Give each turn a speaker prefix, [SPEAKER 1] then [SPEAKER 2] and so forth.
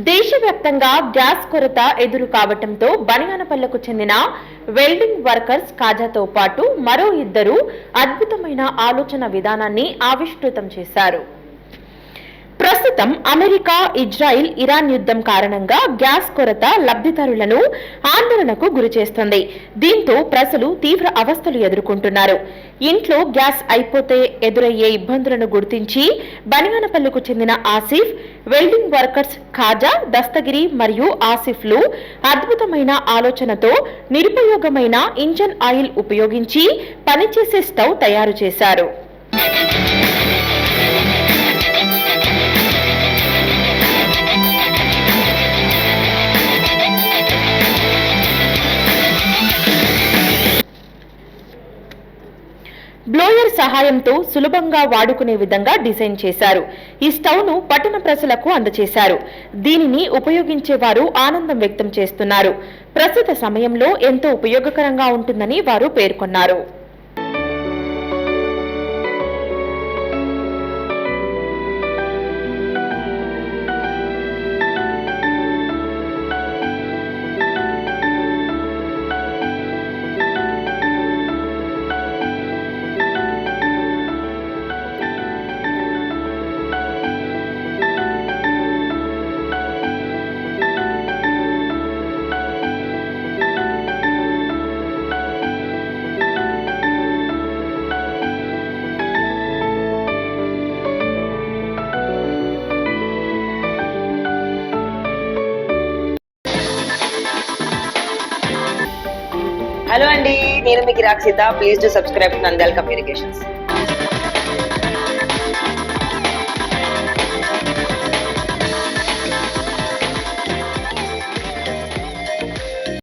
[SPEAKER 1] దేశవ్యాప్తంగా గ్యాస్ కొరత ఎదురు కావడంతో బనియానపల్లెకు చెందిన వెల్డింగ్ వర్కర్స్ ఖాజాతో పాటు మరో ఇద్దరు అద్భుతమైన ఆలోచన విధానాన్ని ఆవిష్కృతం చేశారు. ప్రస్తుతం అమెరికా, ఇజ్రాయిల్, ఇరాన్ యుద్ధం కారణంగా గ్యాస్ కొరత లబ్ధిదారులను ఆందోళనకు గురిచేస్తుంది. దీంతో ప్రజలు తీవ్ర అవస్థలు ఎదుర్కొంటున్నారు. ఇంట్లో గ్యాస్ అయిపోతే ఎదురయ్యే ఇబ్బందులను గుర్తించి బనియానపల్లెకు చెందిన ఆసిఫ్, వెల్డింగ్ వర్కర్స్ ఖాజా, దస్తగిరి మరియు ఆసిఫ్లు అద్భుతమైన ఆలోచనతో నిరుపయోగమైన ఇంజన్ ఆయిల్ ఉపయోగించి పనిచేసే స్టవ్ తయారు చేశారు. బ్లోయర్ సహాయంతో సులభంగా వాడుకునే విధంగా డిజైన్ చేశారు. ఈ స్టవ్ ను పట్టణ ప్రజలకు అందజేశారు. దీనిని ఉపయోగించే వారు ఆనందం వ్యక్తం చేస్తున్నారు. ప్రస్తుత సమయంలో ఎంతో ఉపయోగకరంగా ఉంటుందని వారు పేర్కొన్నారు.
[SPEAKER 2] హలో అండి, నేను మీ గిరాక్ Seetha. Please do subscribe to Nandyal communications.